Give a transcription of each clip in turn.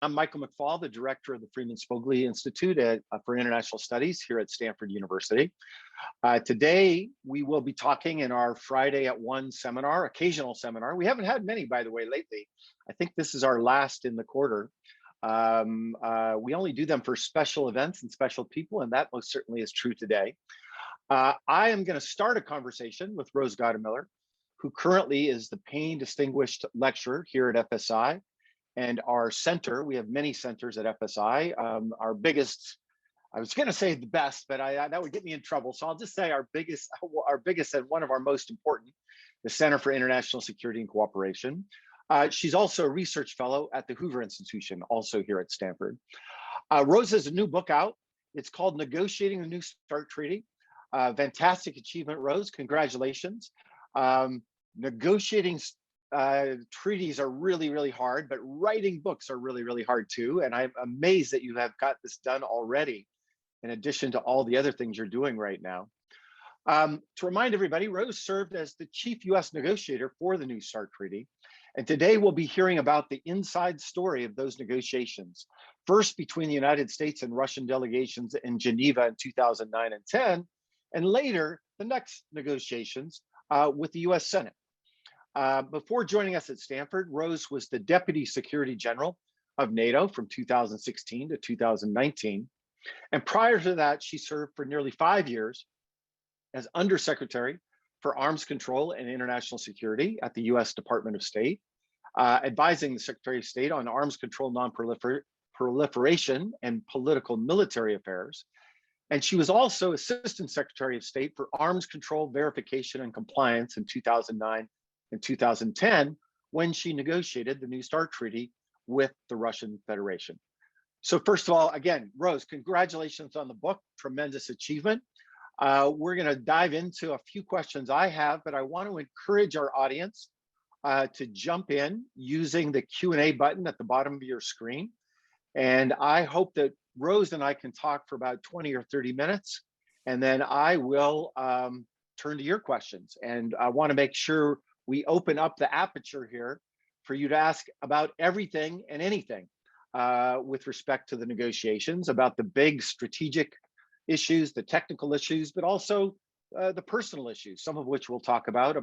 I'm Michael McFaul, the director of the Freeman Spogli Institute for International Studies here at Stanford University. Today, we will be talking in our Friday at 1 seminar, occasional seminar. We haven't had many, by the way, lately. I think this is our last in the quarter. We only do them for special events and special people, and that most certainly is true today. I am going to start a conversation with Rose Gottemoeller, who currently is the Payne Distinguished Lecturer here at FSI. And our center, we have many centers at FSI. Our biggest, I was going to say the best, but that would get me in trouble. So I'll just say our biggest and one of our most important, the Center for International Security and Cooperation. She's also a research fellow at the Hoover Institution, also here at Stanford. Rose has a new book out. It's called Negotiating the New START Treaty. Fantastic achievement, Rose. Congratulations. Negotiating treaties are really, really hard, but writing books are really, really hard too. And I'm amazed that you have got this done already, in addition to all the other things you're doing right now. To remind everybody, Rose served as the chief US negotiator for the New START Treaty. And today we'll be hearing about the inside story of those negotiations, first between the United States and Russian delegations in Geneva in 2009 and 10, and later the next negotiations with the US Senate. Before joining us at Stanford, Rose was the Deputy Secretary General of NATO from 2016 to 2019. And prior to that, she served for nearly 5 years as Undersecretary for Arms Control and International Security at the US Department of State, advising the Secretary of State on arms control, non-proliferation, and political military affairs. And she was also Assistant Secretary of State for Arms Control, Verification, and Compliance in 2009 and 2010, when she negotiated the New START Treaty with the Russian Federation. So first of all, again, Rose, congratulations on the book, tremendous achievement. We're gonna dive into a few questions I have, but I want to encourage our audience to jump in using the Q&A button at the bottom of your screen. And I hope that Rose and I can talk for about 20 or 30 minutes, and then I will turn to your questions. And I wanna make sure we open up the aperture here for you to ask about everything and anything with respect to the negotiations, about the big strategic issues, the technical issues, but also the personal issues, some of which we'll talk about,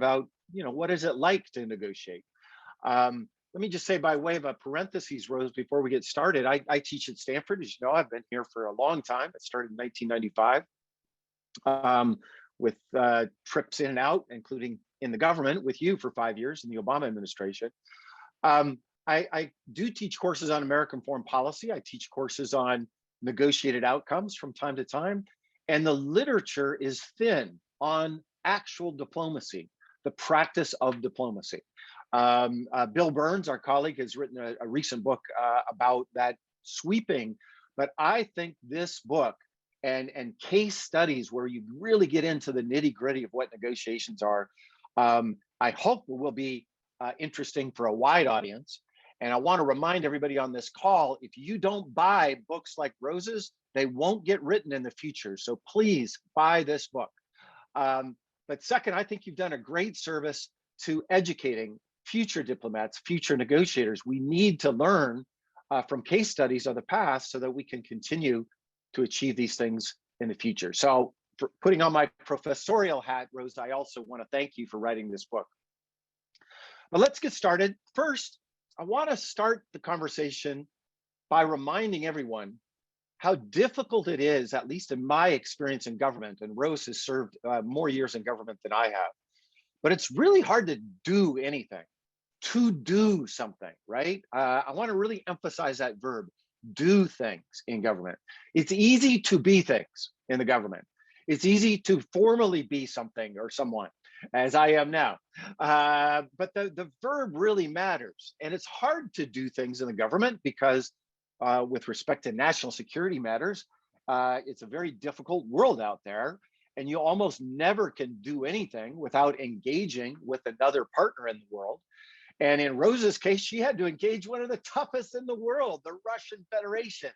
what is it like to negotiate? Let me just say, by way of a parentheses, Rose, before we get started, I teach at Stanford. As you know, I've been here for a long time. I started in 1995 with trips in and out, including in the government with you for 5 years in the Obama administration. I do teach courses on American foreign policy. I teach courses on negotiated outcomes from time to time. And the literature is thin on actual diplomacy, the practice of diplomacy. Bill Burns, our colleague, has written a recent book about that sweeping, but I think this book and case studies where you really get into the nitty-gritty of what negotiations are, I hope will be interesting for a wide audience. And I want to remind everybody on this call, if you don't buy books like Rose's, they won't get written in the future. So please buy this book. But second, I think you've done a great service to educating future diplomats, future negotiators. We need to learn from case studies of the past so that we can continue to achieve these things in the future. So for putting on my professorial hat, Rose, I also want to thank you for writing this book. But let's get started. First, I want to start the conversation by reminding everyone how difficult it is, at least in my experience in government, and Rose has served more years in government than I have, but it's really hard to do anything, to do something, right? I want to really emphasize that verb, do things in government. It's easy to be things in the government. It's easy to formally be something or someone, as I am now. But the verb really matters. And it's hard to do things in the government because with respect to national security matters, it's a very difficult world out there. And you almost never can do anything without engaging with another partner in the world. And in Rose's case, she had to engage one of the toughest in the world, the Russian Federation.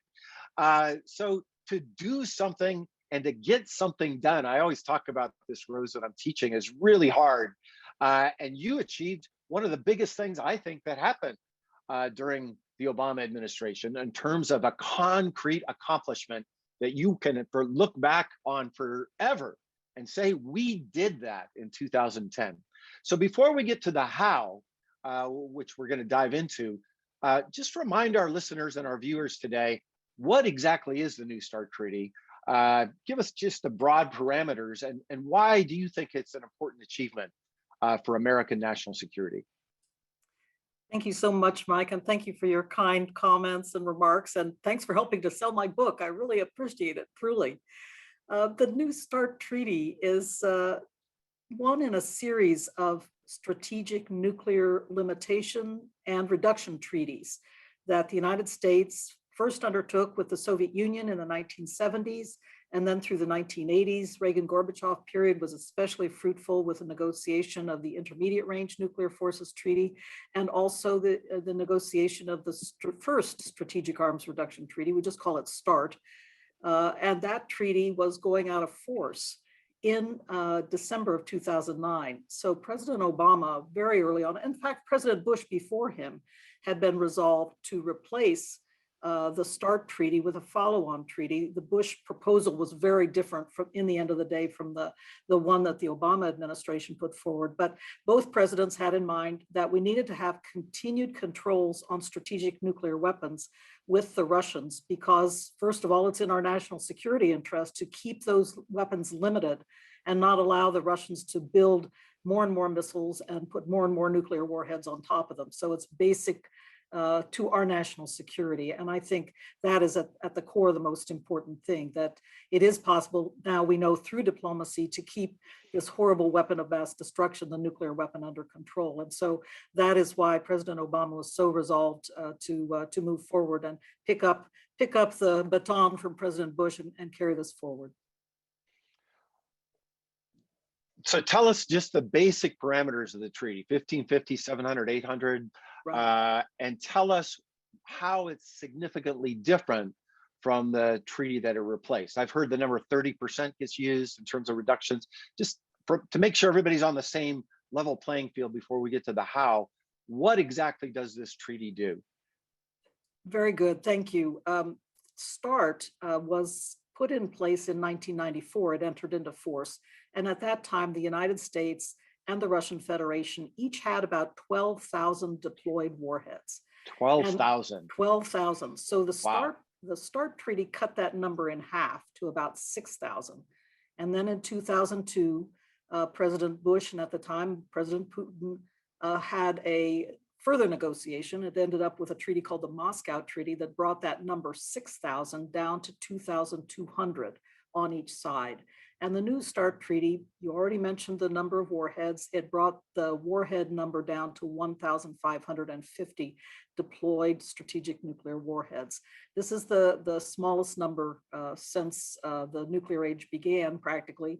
So to do something and to get something done, I always talk about this, Rose, that I'm teaching, is really hard. And you achieved one of the biggest things I think that happened during the Obama administration in terms of a concrete accomplishment that you can look back on forever and say, we did that in 2010. So before we get to the how, which we're going to dive into, just remind our listeners and our viewers today, what exactly is the New START Treaty? Give us just the broad parameters, and why do you think it's an important achievement for American national security? Thank you so much, Mike, and thank you for your kind comments and remarks, and thanks for helping to sell my book. I really appreciate it, truly. The New START Treaty is one in a series of strategic nuclear limitation and reduction treaties that the United States first undertook with the Soviet Union in the 1970s, and then through the 1980s. Reagan-Gorbachev period was especially fruitful with the negotiation of the Intermediate Range Nuclear Forces Treaty, and also the negotiation of the first Strategic Arms Reduction Treaty. We just call it START. And that treaty was going out of force in December of 2009. So President Obama, very early on, in fact, President Bush before him, had been resolved to replace the START treaty with a follow-on treaty. The Bush proposal was very different from, in the end of the day, from the one that the Obama administration put forward. But both presidents had in mind that we needed to have continued controls on strategic nuclear weapons with the Russians, because first of all, it's in our national security interest to keep those weapons limited and not allow the Russians to build more and more missiles and put more and more nuclear warheads on top of them. So it's basic to our national security. And I think that is at the core of the most important thing, that it is possible now, we know, through diplomacy, to keep this horrible weapon of mass destruction, the nuclear weapon, under control. And so that is why President Obama was so resolved to move forward and pick up the baton from President Bush and carry this forward. So tell us just the basic parameters of the treaty: 1550, 700, 800, right. And tell us how it's significantly different from the treaty that it replaced. I've heard the number 30% gets used in terms of reductions. Just to make sure everybody's on the same level playing field before we get to the how, what exactly does this treaty do? Very good, thank you. START was put in place in 1994. It entered into force. And at that time, the United States and the Russian Federation each had about 12,000 deployed warheads. 12,000. 12,000. So the Wow. START treaty cut that number in half to about 6,000. And then in 2002, President Bush, and at the time, President Putin, had a further negotiation. It ended up with a treaty called the Moscow Treaty that brought that number 6,000 down to 2,200 on each side. And the New START Treaty, you already mentioned the number of warheads. It brought the warhead number down to 1,550 deployed strategic nuclear warheads. This is the smallest number since the nuclear age began, practically.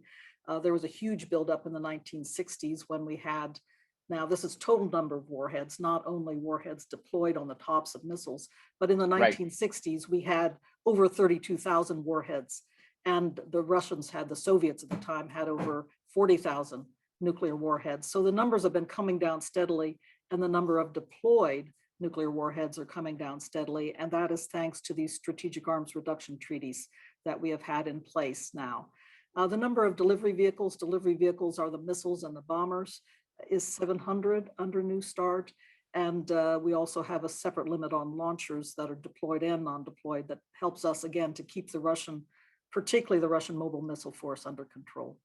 There was a huge buildup in the 1960s when we had, now this is total number of warheads, not only warheads deployed on the tops of missiles, but in the 1960s, we had over 32,000 warheads. And the Russians had, the Soviets at the time, had over 40,000 nuclear warheads. So the numbers have been coming down steadily, and the number of deployed nuclear warheads are coming down steadily. And that is thanks to these strategic arms reduction treaties that we have had in place now. The number of delivery vehicles are the missiles and the bombers, is 700 under New START. And we also have a separate limit on launchers that are deployed and non-deployed that helps us, again, to keep the Russian, particularly the Russian mobile missile force, under control.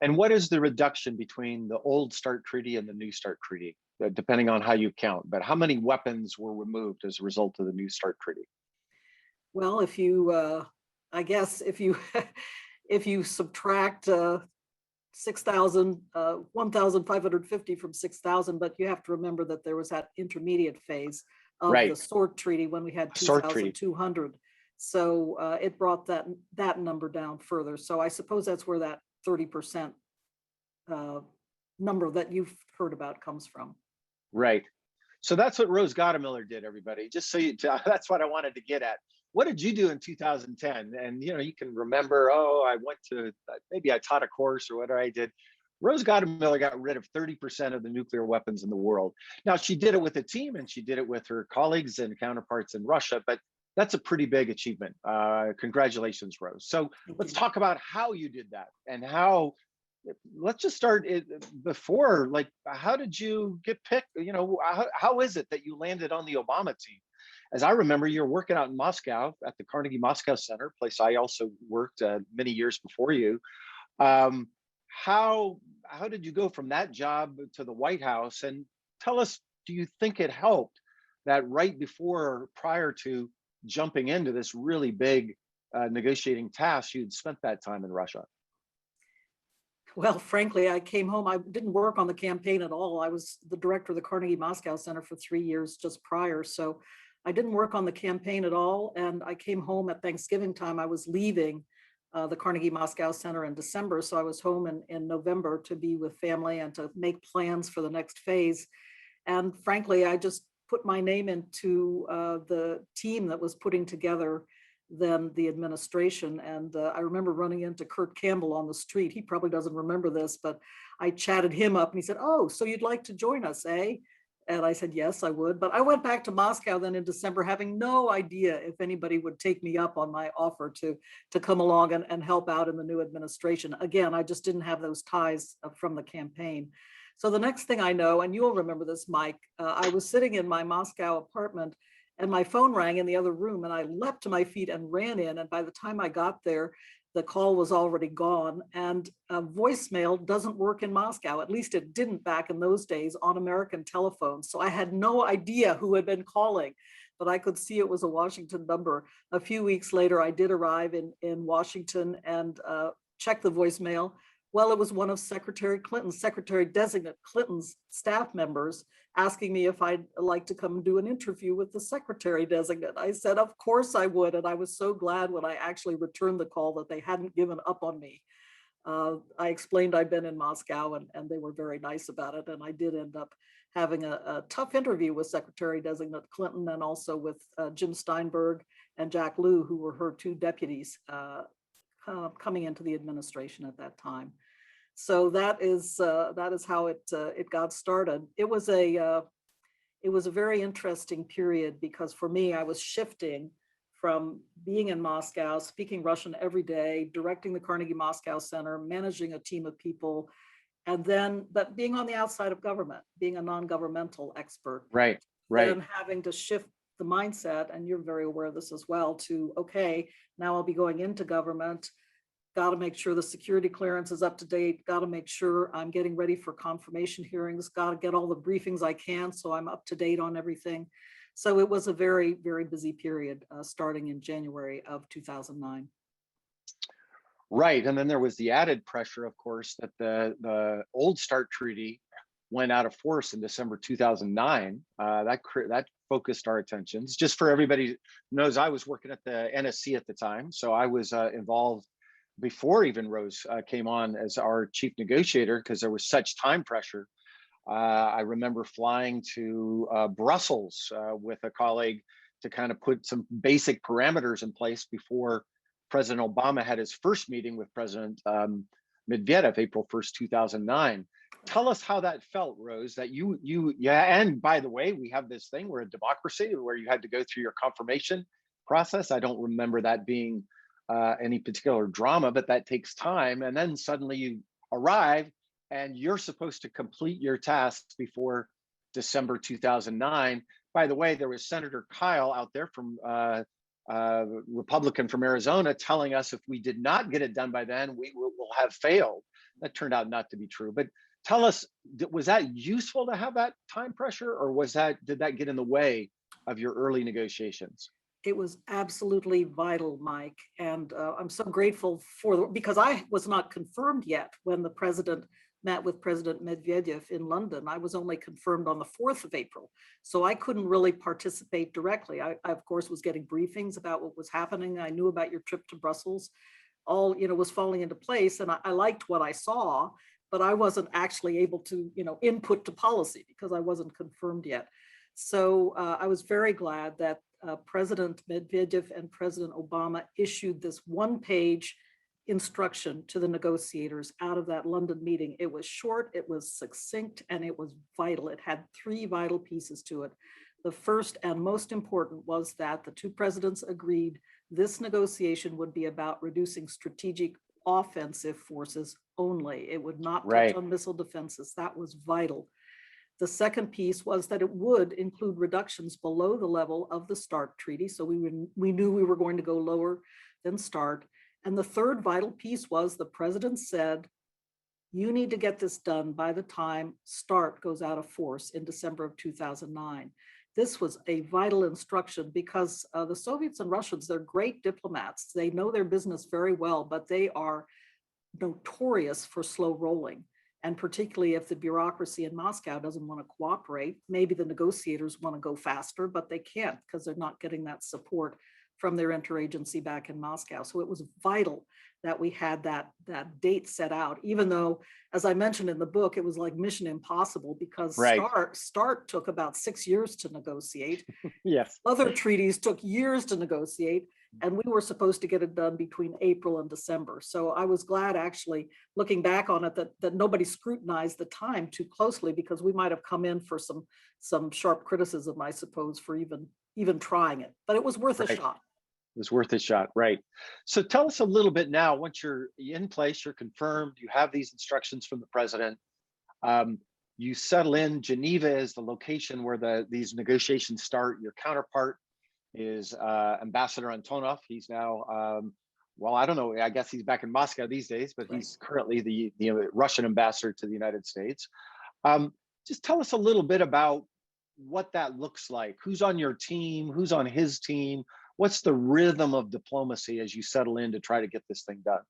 And what is the reduction between the old START treaty and the New START treaty, depending on how you count? But how many weapons were removed as a result of the New START treaty? Well, if you, I guess, if you if you subtract 6,000, 1,550 from 6,000, but you have to remember that there was that intermediate phase of the START treaty when we had 2,200. So it brought that number down further. So I suppose that's where that 30% number that you've heard about comes from. Right. So that's what Rose Gottemoeller did, everybody. Just so you, that's what I wanted to get at. What did you do in 2010? And you know, you can remember, oh, I went to, maybe I taught a course or whatever I did. Rose Gottemoeller got rid of 30% of the nuclear weapons in the world. Now, she did it with a team and she did it with her colleagues and counterparts in Russia, but that's a pretty big achievement. Congratulations, Rose. So Thank let's you. talk about how you did that and how. Let's just start it before, like, how did you get picked? How is it that you landed on the Obama team? As I remember, you're working out in Moscow at the Carnegie Moscow Center, place I also worked many years before you. Um, how did you go from that job to the White House? And tell us, do you think it helped that right before or prior to jumping into this really big negotiating task, you'd spent that time in Russia? Well, frankly, I came home. I didn't work on the campaign at all. I was the director of the Carnegie Moscow Center for 3 years just prior. So I didn't work on the campaign at all. And I came home at Thanksgiving time. I was leaving the Carnegie Moscow Center in December. So I was home in November to be with family and to make plans for the next phase. And frankly, I just put my name into the team that was putting together then the administration. And I remember running into Kurt Campbell on the street. He probably doesn't remember this, but I chatted him up and he said, "Oh, so you'd like to join us, eh?" And I said, "Yes, I would." But I went back to Moscow then in December, having no idea if anybody would take me up on my offer to come along and help out in the new administration. Again, I just didn't have those ties from the campaign. So the next thing I know, and you'll remember this, Mike, I was sitting in my Moscow apartment and my phone rang in the other room and I leapt to my feet and ran in. And by the time I got there, the call was already gone. And voicemail doesn't work in Moscow. At least it didn't back in those days on American telephones. So I had no idea who had been calling, but I could see it was a Washington number. A few weeks later, I did arrive in Washington and checked the voicemail. Well, it was one of Secretary Clinton's, Secretary Designate Clinton's staff members asking me if I'd like to come do an interview with the Secretary Designate. I said, of course I would. And I was so glad when I actually returned the call that they hadn't given up on me. I explained I'd been in Moscow and they were very nice about it. And I did end up having a tough interview with Secretary Designate Clinton and also with Jim Steinberg and Jack Lew, who were her two deputies coming into the administration at that time. So that is how it got started. It was a very interesting period because for me, I was shifting from being in Moscow, speaking Russian every day, directing the Carnegie Moscow Center, managing a team of people, but being on the outside of government, being a non-governmental expert, Right. then having to shift the mindset, and you're very aware of this as well, to, okay, now I'll be going into government. Got to make sure the security clearance is up to date. Got to make sure I'm getting ready for confirmation hearings. Got to get all the briefings I can so I'm up to date on everything. So it was a very, very busy period starting in January of 2009. Right. And then there was the added pressure, of course, that the old START treaty went out of force in December 2009. That focused our attentions. Just for everybody who knows, I was working at the NSC at the time. So I was involved before even Rose came on as our chief negotiator, because there was such time pressure. I remember flying to Brussels with a colleague to kind of put some basic parameters in place before President Obama had his first meeting with President Medvedev, April 1st, 2009. Tell us how that felt, Rose, that and by the way, we have this thing, we're a democracy where you had to go through your confirmation process. I don't remember that being any particular drama, but that takes time. And then suddenly you arrive and you're supposed to complete your tasks before December 2009. By the way, there was Senator Kyle out there from Republican from Arizona telling us if we did not get it done by then, we will have failed. That turned out not to be true. But tell us, was that useful to have that time pressure, or did that get in the way of your early negotiations? It was absolutely vital, Mike. And I'm so grateful because I was not confirmed yet when the president met with President Medvedev in London. I was only confirmed on the 4th of April. So I couldn't really participate directly. I of course, was getting briefings about what was happening. I knew about your trip to Brussels. All, was falling into place. And I liked what I saw, but I wasn't actually able to, input to policy because I wasn't confirmed yet. So I was very glad that President Medvedev and President Obama issued this one-page instruction to the negotiators out of that London meeting. It was short, it was succinct, and it was vital. It had three vital pieces to it. The first and most important was that the two presidents agreed this negotiation would be about reducing strategic offensive forces only. It would not touch on missile defenses. That was vital. The second piece was that it would include reductions below the level of the START treaty. So we knew we were going to go lower than START. And the third vital piece was the president said, you need to get this done by the time START goes out of force in December of 2009. This was a vital instruction because the Soviets and Russians, they're great diplomats. They know their business very well, but they are notorious for slow rolling. And particularly if the bureaucracy in Moscow doesn't want to cooperate, maybe the negotiators want to go faster, but they can't because they're not getting that support from their interagency back in Moscow. So it was vital that we had that date set out, even though, as I mentioned in the book, it was like mission impossible because START took about 6 years to negotiate. Yes. Other treaties took years to negotiate, and we were supposed to get it done between April and December. So I was glad, actually, looking back on it, that nobody scrutinized the time too closely, because we might have come in for some sharp criticism, I suppose, for even trying it. But it was worth a shot. It was worth a shot, right? So tell us a little bit now, once you're in place, you're confirmed, you have these instructions from the president, you settle in. Geneva is the location where these negotiations start. Your counterpart is Ambassador Antonov. He's now, well, I don't know, I guess he's back in Moscow these days, but he's currently the Russian ambassador to the United States. Just tell us a little bit about what that looks like. Who's on your team? Who's on his team? What's the rhythm of diplomacy as you settle in to try to get this thing done?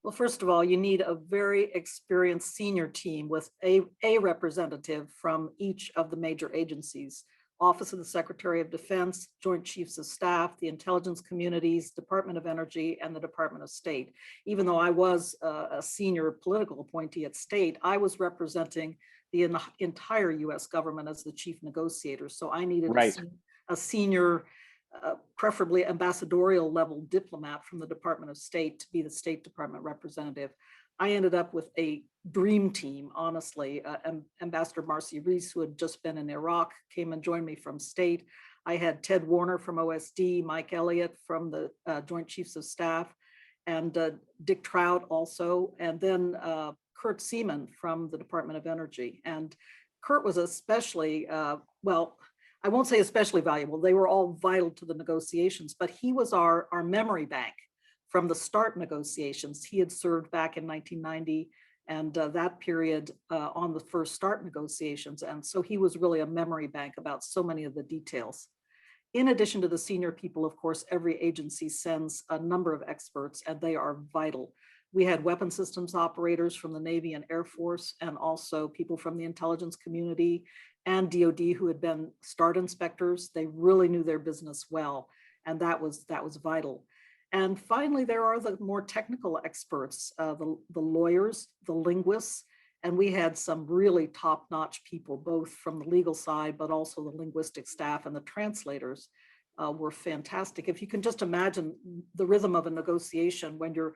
Well, first of all, you need a very experienced senior team with a representative from each of the major agencies: Office of the Secretary of Defense, Joint Chiefs of Staff, the intelligence communities, Department of Energy, and the Department of State. Even though I was a senior political appointee at State, I was representing the entire US government as the chief negotiator. So I needed a senior, preferably ambassadorial level diplomat from the Department of State to be the State Department representative. I ended up with a dream team, honestly. Ambassador Marcy Reese, who had just been in Iraq, came and joined me from State. I had Ted Warner from OSD, Mike Elliott from the Joint Chiefs of Staff, and Dick Trout also, and then Kurt Seaman from the Department of Energy. And Kurt was especially, well, I won't say especially valuable. They were all vital to the negotiations, but he was our memory bank from the START negotiations. He had served back in 1990 and that period on the first START negotiations. And so he was really a memory bank about so many of the details. In addition to the senior people, of course, every agency sends a number of experts, and they are vital. We had weapon systems operators from the Navy and Air Force, and also people from the intelligence community and DoD who had been START inspectors. They really knew their business well, and that was vital. And finally, there are the more technical experts, the lawyers, the linguists, and we had some really top-notch people, both from the legal side, but also the linguistic staff, and the translators were fantastic. If you can just imagine the rhythm of a negotiation when you're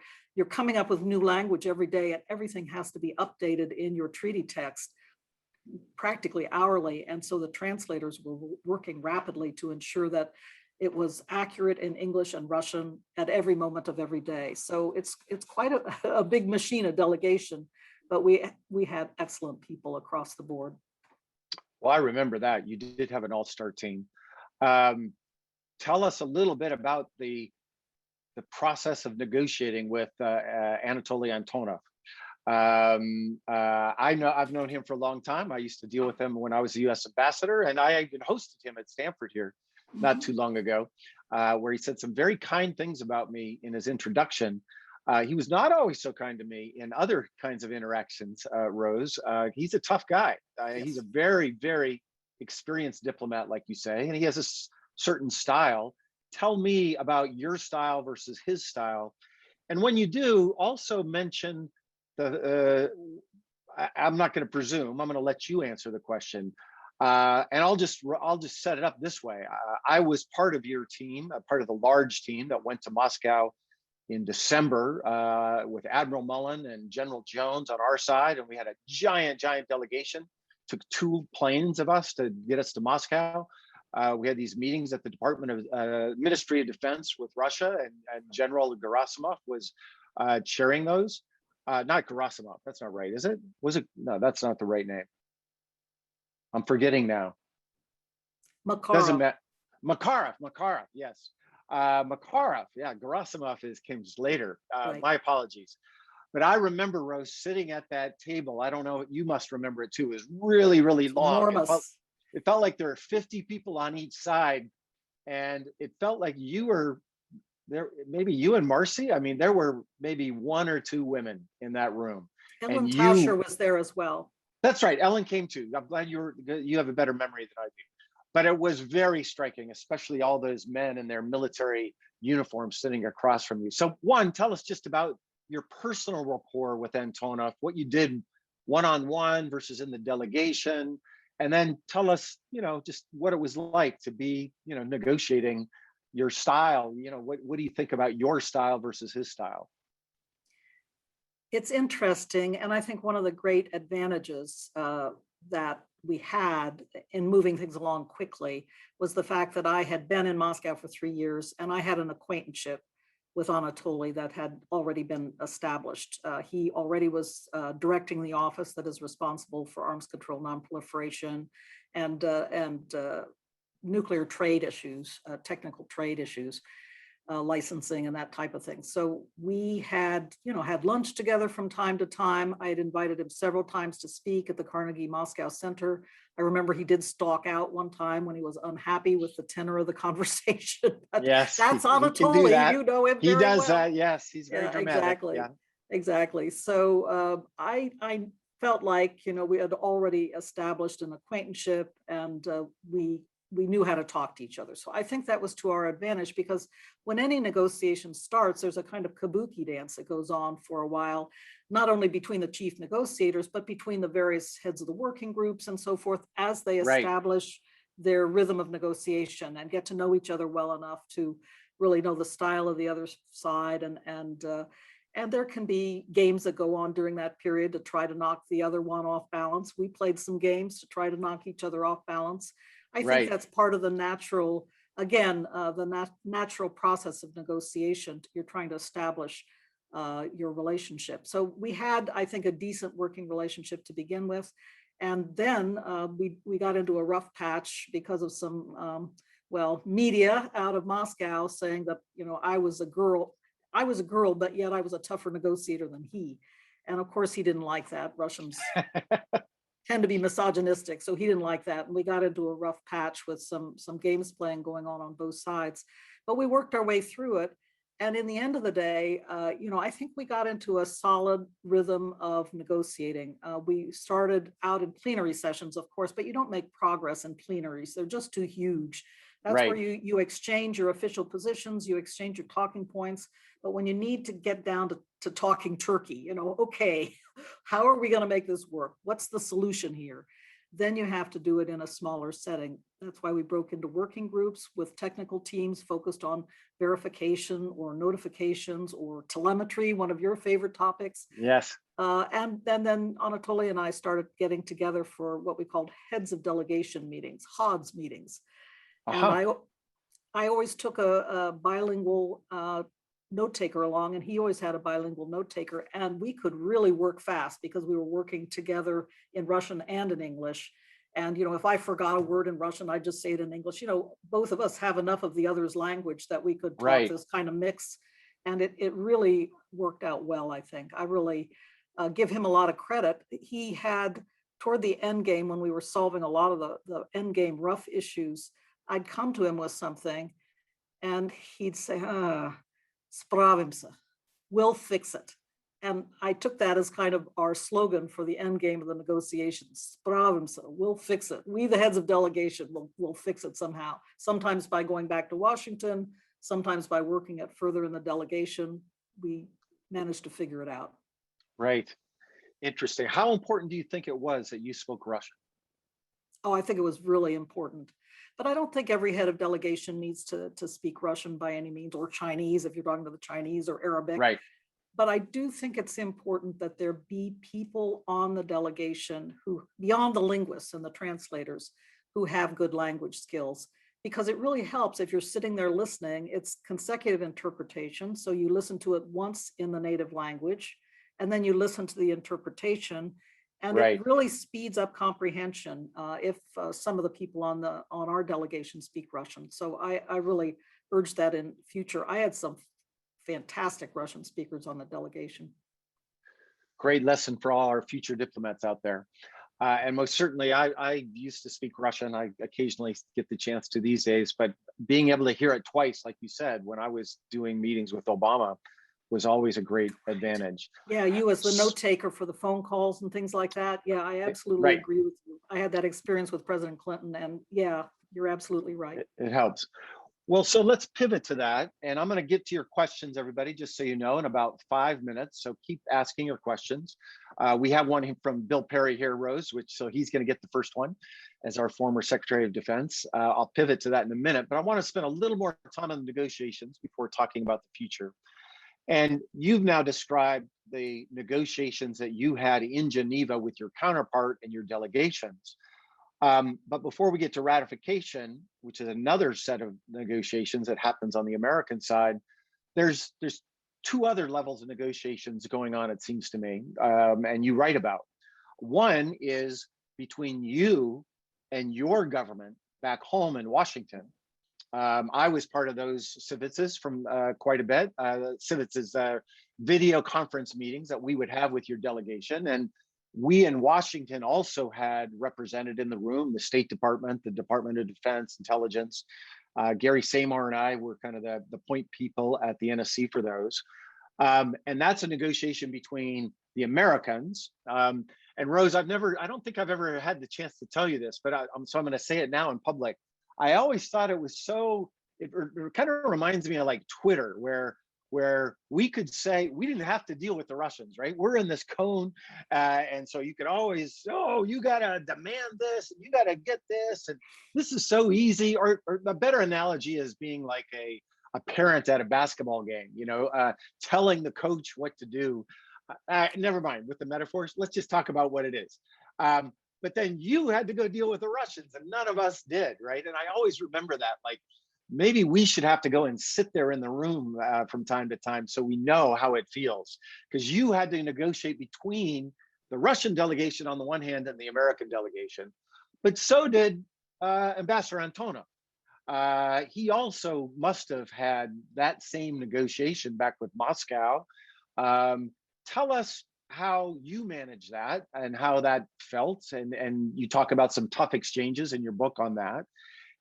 coming up with new language every day and everything has to be updated in your treaty text practically hourly. And so the translators were working rapidly to ensure that it was accurate in English and Russian at every moment of every day. So it's quite a big machine, a delegation, but we had excellent people across the board. Well, I remember that. You did have an all-star team. Tell us a little bit about the process of negotiating with Anatoly Antonov. I've known him for a long time. I used to deal with him when I was the US ambassador, and I even hosted him at Stanford here not too long ago, where he said some very kind things about me in his introduction. He was not always so kind to me in other kinds of interactions, Rose. He's a tough guy. He's a very, very experienced diplomat, like you say, and he has a certain style. Tell me about your style versus his style. And when you do, also mention I'm not going to presume, I'm going to let you answer the question. And I'll just set it up this way. I was part of your team, a part of the large team that went to Moscow in December with Admiral Mullen and General Jones on our side, and we had a giant delegation. Took 2 planes of us to get us to Moscow. We had these meetings at the Department of Ministry of Defense with Russia, and General Gerasimov was chairing those. Not Gerasimov, that's not right, is it? Was it? No, that's not the right name. I'm forgetting now. Doesn't matter. Makarov, yes. Makarov, yeah, Gerasimov came just later. Right. My apologies. But I remember, Rose, sitting at that table. I don't know, you must remember it too. It was really, really long. Enormous. It felt like there were 50 people on each side. And it felt like you were there, maybe you and Marcy. I mean, there were maybe 1 or 2 women in that room. Ellen And Tauscher was there as well. That's right. Ellen came too. I'm glad you have a better memory than I do. But it was very striking, especially all those men in their military uniforms sitting across from you. So one, tell us just about your personal rapport with Antonov, what you did one-on-one versus in the delegation, and then tell us, just what it was like to be, negotiating your style. What do you think about your style versus his style? It's interesting. And I think one of the great advantages that we had in moving things along quickly was the fact that I had been in Moscow for 3 years and I had an acquaintanceship with Anatoly that had already been established. He already was directing the office that is responsible for arms control, nonproliferation, and nuclear trade issues, technical trade issues, licensing and that type of thing. So we had lunch together from time to time. I had invited him several times to speak at the Carnegie Moscow Center. I remember he did stalk out one time when he was unhappy with the tenor of the conversation. Yes, that's Anatoly. You know him. He does well. that. Yes, he's very dramatic. Exactly. Yeah. Exactly. So I felt like we had already established an acquaintanceship, and we knew how to talk to each other. So I think that was to our advantage, because when any negotiation starts, there's a kind of kabuki dance that goes on for a while, not only between the chief negotiators, but between the various heads of the working groups and so forth, as they establish their rhythm of negotiation and get to know each other well enough to really know the style of the other side. And there can be games that go on during that period to try to knock the other one off balance. We played some games to try to knock each other off balance. I think that's part of the natural, natural process of negotiation. You're trying to establish your relationship. So we had, I think, a decent working relationship to begin with. And then we got into a rough patch because of some, media out of Moscow saying that, I was a girl, but yet I was a tougher negotiator than he. And of course, he didn't like that. Russians tend to be misogynistic, so he didn't like that. And we got into a rough patch with some games playing going on both sides. But we worked our way through it. And in the end of the day, I think we got into a solid rhythm of negotiating. We started out in plenary sessions, of course, but you don't make progress in plenaries. They're just too huge. That's where you exchange your official positions, you exchange your talking points. But when you need to get down to talking turkey, okay, how are we going to make this work? What's the solution here? Then you have to do it in a smaller setting. That's why we broke into working groups with technical teams focused on verification or notifications or telemetry, one of your favorite topics. Yes. And then Anatoly and I started getting together for what we called heads of delegation meetings, HODS meetings. And I always took a bilingual note taker along, and he always had a bilingual note taker, and we could really work fast because we were working together in Russian and in English. And if I forgot a word in Russian, I'd just say it in English. Both of us have enough of the other's language that we could talk this kind of mix, and it really worked out well. I think I really give him a lot of credit. He had, toward the end game, when we were solving a lot of the end game rough issues, I'd come to him with something and he'd say, spravimся, we'll fix it. And I took that as kind of our slogan for the end game of the negotiations. Spravimся, we'll fix it. We, the heads of delegation, will fix it somehow. Sometimes by going back to Washington, sometimes by working it further in the delegation, we managed to figure it out. Right. Interesting. How important do you think it was that you spoke Russian? Oh, I think it was really important. But I don't think every head of delegation needs to speak Russian by any means, or Chinese if you're talking to the Chinese, or Arabic. Right. But I do think it's important that there be people on the delegation who, beyond the linguists and the translators, who have good language skills, because it really helps if you're sitting there listening. It's consecutive interpretation. So you listen to it once in the native language, and then you listen to the interpretation, and Right. it really speeds up comprehension if some of the people on our delegation speak Russian. So I really urge that in future. I had some fantastic Russian speakers on the delegation. Great lesson for all our future diplomats out there. And most certainly, I used to speak Russian. I occasionally get the chance to these days, but being able to hear it twice, like you said, when I was doing meetings with Obama, was always a great advantage. Yeah, you as the note taker for the phone calls and things like that. Yeah, I absolutely Right. agree with you. I had that experience with President Clinton, and yeah, you're absolutely right. It helps. Well, so let's pivot to that. And I'm going to get to your questions, everybody, just so you know, in about 5 minutes. So keep asking your questions. We have one from Bill Perry here, Rose, so he's going to get the first one as our former Secretary of Defense. I'll pivot to that in a minute, but I want to spend a little more time on the negotiations before talking about the future. And you've now described the negotiations that you had in Geneva with your counterpart and your delegations. But before we get to ratification, which is another set of negotiations that happens on the American side, there's two other levels of negotiations going on, it seems to me, and you write about. One is between you and your government back home in Washington. I was part of those civics from quite a bit. Civics is video conference meetings that we would have with your delegation. And we in Washington also had represented in the room the State Department, the Department of Defense, Intelligence. Gary Samar and I were kind of the point people at the NSC for those. And that's a negotiation between the Americans. And Rose, I don't think I've ever had the chance to tell you this, but so I'm going to say it now in public. I always thought it was it kind of reminds me of like Twitter, where we could say we didn't have to deal with the Russians, right? We're in this cone. And so you could always, you got to demand this, and you got to get this. And this is so easy. Or a better analogy is being like a parent at a basketball game, telling the coach what to do. Never mind with the metaphors. Let's just talk about what it is. But then you had to go deal with the Russians, and none of us did, right? And I always remember that, like, maybe we should have to go and sit there in the room from time to time so we know how it feels, because you had to negotiate between the Russian delegation on the one hand and the American delegation, but so did Ambassador Antonov. He also must have had that same negotiation back with Moscow. Tell us how you manage that and how that felt. And you talk about some tough exchanges in your book on that.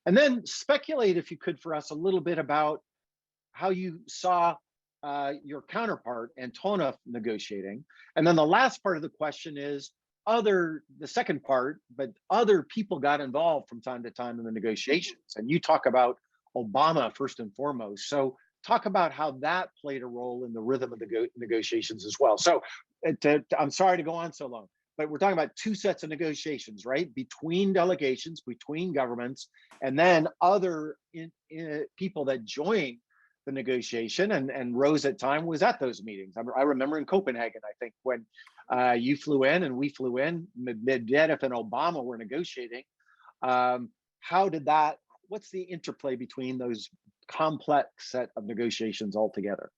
And then speculate, if you could, for us a little bit about how you saw your counterpart, Antonov, negotiating. And then the last part of the question is the second part, but other people got involved from time to time in the negotiations. And you talk about Obama first and foremost. So talk about how that played a role in the rhythm of the negotiations as well. So I'm sorry to go on so long, but we're talking about two sets of negotiations, right? Between delegations, between governments, and then other people that join the negotiation. And Rose at time was at those meetings. I remember in Copenhagen, I think, when you flew in and we flew in, Medvedev and Obama were negotiating. What's the interplay between those complex set of negotiations altogether?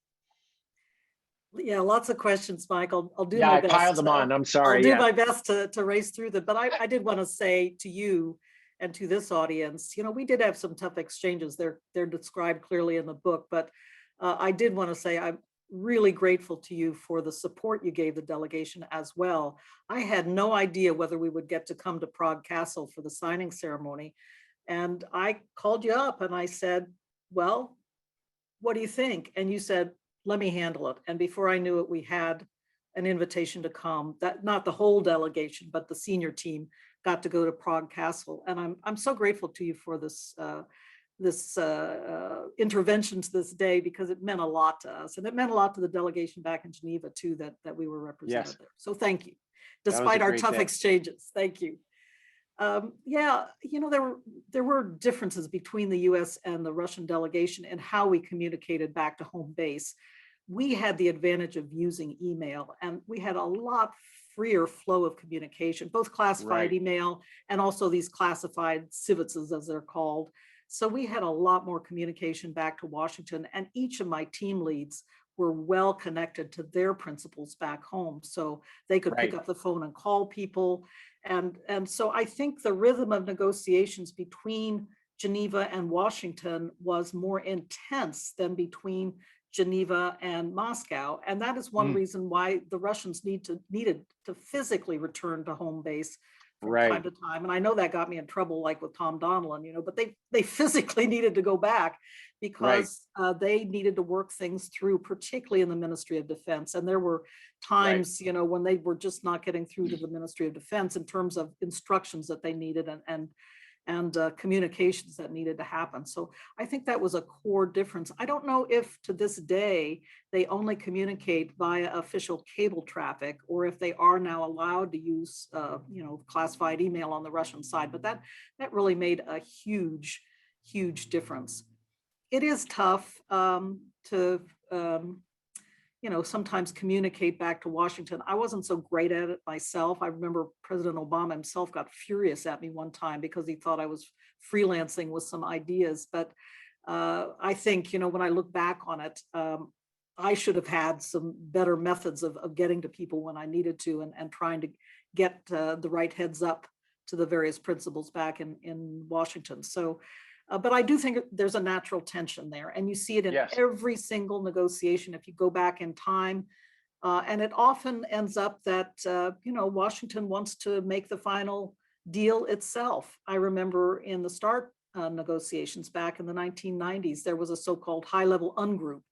Yeah, lots of questions, Michael. I'll do my best. I piled them on. I'm sorry. I'll do my best to race through them. But I did want to say to you and to this audience, we did have some tough exchanges. They're described clearly in the book. But I did want to say I'm really grateful to you for the support you gave the delegation as well. I had no idea whether we would get to come to Prague Castle for the signing ceremony. And I called you up and I said, well, what do you think? And you said, let me handle it. And before I knew it, we had an invitation to come. That not the whole delegation, but the senior team got to go to Prague Castle. And I'm so grateful to you for this intervention to this day, because it meant a lot to us, and it meant a lot to the delegation back in Geneva too, that we were represented there. So thank you, despite our tough exchanges. Thank you. Yeah, there were differences between the U.S. and the Russian delegation and how we communicated back to home base. We had the advantage of using email, and we had a lot freer flow of communication, both classified Right. email and also these classified civices, as they're called. So we had a lot more communication back to Washington, and each of my team leads were well connected to their principals back home, so they could pick Right. up the phone and call people. And so I think the rhythm of negotiations between Geneva and Washington was more intense than between Geneva and Moscow. And that is one Mm, reason why the Russians needed to physically return to home base from time right. to time. And I know that got me in trouble, like with Tom Donilon, but they physically needed to go back Right. because they needed to work things through, particularly in the Ministry of Defense. And there were Right. times, when they were just not getting through to the Ministry of Defense in terms of instructions that they needed and communications that needed to happen. So I think that was a core difference. I don't know if to this day they only communicate via official cable traffic, or if they are now allowed to use, classified email on the Russian side. But that really made a huge, huge difference. It is tough to sometimes communicate back to Washington. I wasn't so great at it myself. I remember President Obama himself got furious at me one time because he thought I was freelancing with some ideas. But I think, when I look back on it, I should have had some better methods of getting to people when I needed to, and trying to get the right heads up to the various principals back in Washington. So but I do think there's a natural tension there, and you see it in Yes. every single negotiation if you go back in time. And it often ends up that Washington wants to make the final deal itself. I remember in the START negotiations back in the 1990s, there was a so-called high-level ungroup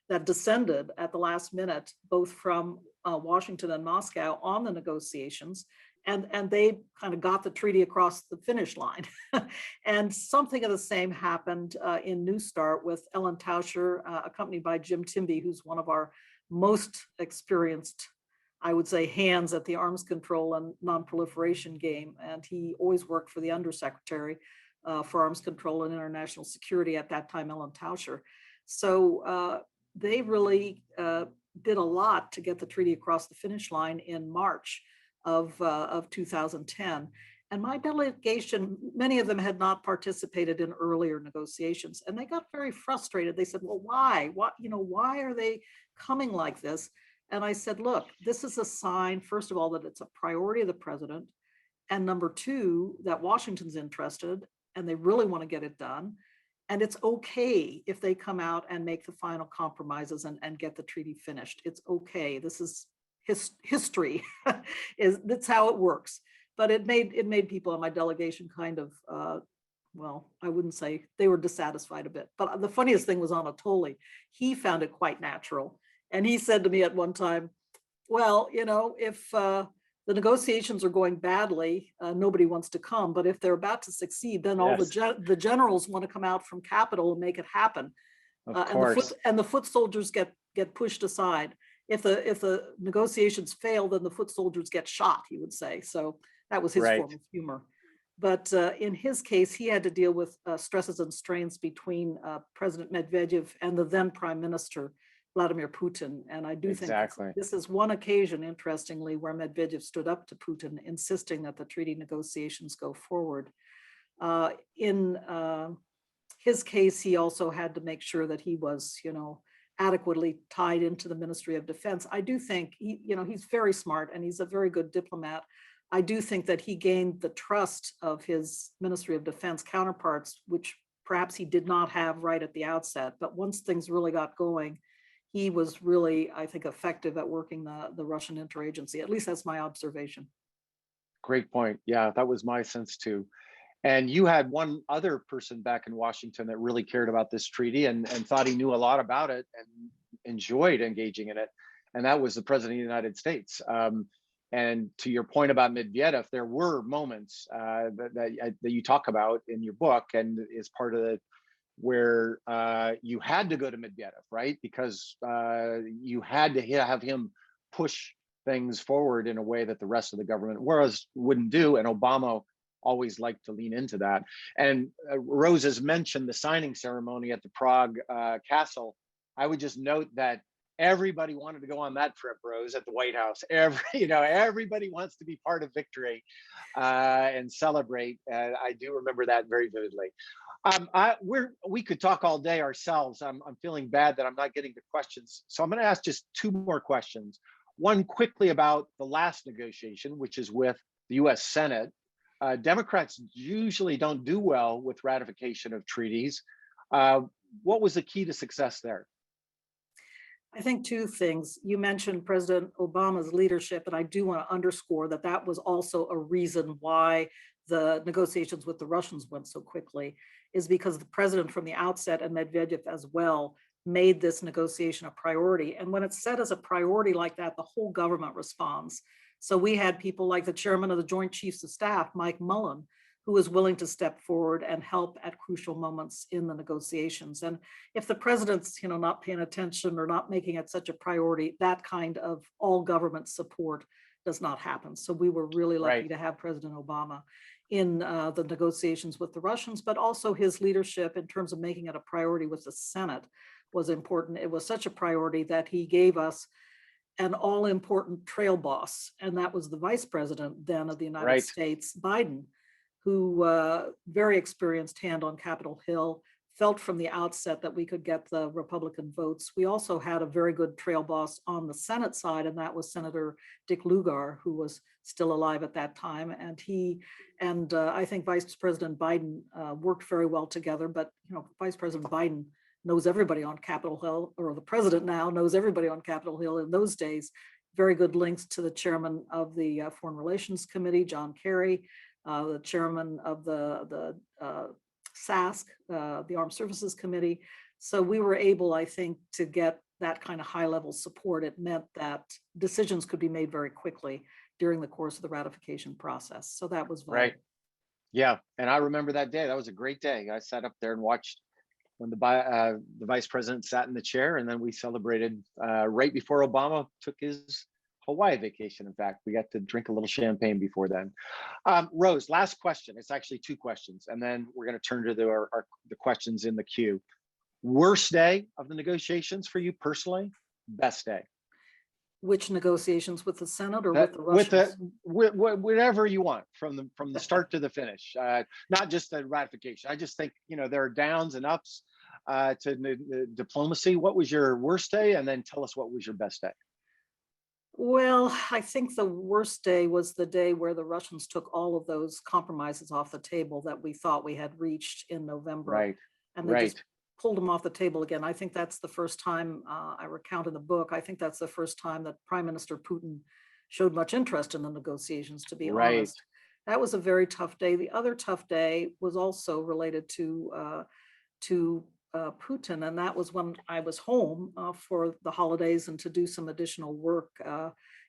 that descended at the last minute, both from Washington and Moscow, on the negotiations. And they kind of got the treaty across the finish line. And something of the same happened in New START with Ellen Tauscher, accompanied by Jim Timby, who's one of our most experienced, I would say, hands at the arms control and nonproliferation game. And he always worked for the Undersecretary for Arms Control and International Security at that time, Ellen Tauscher. So they really did a lot to get the treaty across the finish line in March of 2010. And my delegation, many of them had not participated in earlier negotiations, and they got very frustrated. They said, well, why? Why are they coming like this? And I said, look, this is a sign, first of all, that it's a priority of the president. And number two, that Washington's interested and they really want to get it done. And it's okay if they come out and make the final compromises and get the treaty finished. It's okay. This is history. That's how it works. But it made people in my delegation kind of well, I wouldn't say they were dissatisfied a bit. But the funniest thing was Anatoly. He found it quite natural. And he said to me at one time, well, if the negotiations are going badly, nobody wants to come. But if they're about to succeed, then all Yes. the generals want to come out from Capitol and make it happen. Of And course. the foot soldiers get pushed aside. If the negotiations fail, then the foot soldiers get shot, he would say. So that was his Right. form of humor. But in his case, he had to deal with stresses and strains between President Medvedev and the then Prime Minister, Vladimir Putin. And I do think Exactly. this is one occasion, interestingly, where Medvedev stood up to Putin, insisting that the treaty negotiations go forward. In his case, he also had to make sure that he was, adequately tied into the Ministry of Defense. I do think he's very smart and he's a very good diplomat. I do think that he gained the trust of his Ministry of Defense counterparts, which perhaps he did not have right at the outset. But once things really got going, he was really, I think, effective at working the Russian interagency. At least that's my observation. Great point. Yeah, that was my sense too. And you had one other person back in Washington that really cared about this treaty and thought he knew a lot about it and enjoyed engaging in it. And that was the president of the United States. And to your point about Medvedev, there were moments that you talk about in your book, and is part of it, where you had to go to Medvedev, right? Because you had to have him push things forward in a way that the rest of the government wouldn't do. And Obama always like to lean into that. And Rose has mentioned the signing ceremony at the Prague Castle. I would just note that everybody wanted to go on that trip, Rose, at the White House. Everybody wants to be part of victory and celebrate. I do remember that very vividly. We could talk all day ourselves. I'm feeling bad that I'm not getting to questions. So I'm going to ask just two more questions. One quickly about the last negotiation, which is with the US Senate. Democrats usually don't do well with ratification of treaties. What was the key to success there? I think two things. You mentioned President Obama's leadership, and I do want to underscore that that was also a reason why the negotiations with the Russians went so quickly, is because the president from the outset, and Medvedev as well, made this negotiation a priority. And when it's set as a priority like that, the whole government responds. So we had people like the chairman of the Joint Chiefs of Staff, Mike Mullen, who was willing to step forward and help at crucial moments in the negotiations. And if the president's, not paying attention or not making it such a priority, that kind of all government support does not happen. So we were really lucky to have President Obama in the negotiations with the Russians, but also his leadership in terms of making it a priority with the Senate was important. It was such a priority that he gave us an all-important trail boss, and that was the vice president then of the United States, Biden, who very experienced hand on Capitol Hill, felt from the outset that we could get the Republican votes. We also had a very good trail boss on the Senate side, and that was Senator Dick Lugar, who was still alive at that time. And he and I think Vice President Biden worked very well together. But Vice President Biden knows everybody on Capitol Hill, or the president now knows everybody on Capitol Hill. In those days, very good links to the chairman of the Foreign Relations Committee, John Kerry, the chairman of the SASC, the Armed Services Committee. So we were able, I think, to get that kind of high-level support. It meant that decisions could be made very quickly during the course of the ratification process. So that was vital. Yeah, and I remember that day. That was a great day. I sat up there and watched when the vice president sat in the chair, and then we celebrated right before Obama took his Hawaii vacation. In fact, we got to drink a little champagne before then. Rose, last question. It's actually two questions, and then we're going to turn to the questions in the queue. Worst day of the negotiations for you personally? Best day? Which negotiations, with the Senate or with the Russians? Whatever you want, from the start to the finish. Not just the ratification. I just think there are downs and ups to diplomacy. What was your worst day, and then tell us what was your best day? Well, I think the worst day was the day where the Russians took all of those compromises off the table that we thought we had reached in November. And they just pulled them off the table again. I think that's the first time, I recount in the book, I think that's the first time that Prime Minister Putin showed much interest in the negotiations, to be honest. That was a very tough day. The other tough day was also related to Putin, and that was when I was home for the holidays and to do some additional work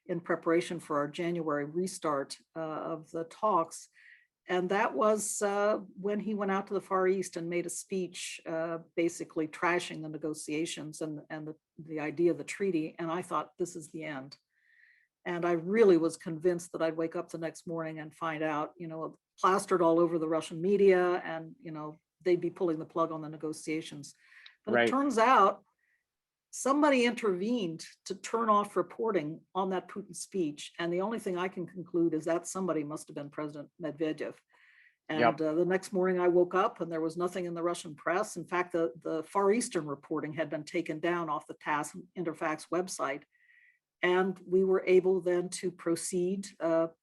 in preparation for our January restart of the talks. And that was when he went out to the Far East and made a speech basically trashing the negotiations and the idea of the treaty. And I thought, this is the end. And I really was convinced that I'd wake up the next morning and find out, plastered all over the Russian media, and they'd be pulling the plug on the negotiations. But it turns out somebody intervened to turn off reporting on that Putin speech. And the only thing I can conclude is that somebody must have been President Medvedev. And the next morning I woke up and there was nothing in the Russian press. In fact, the Far Eastern reporting had been taken down off the TASS Interfax website. And we were able then to proceed,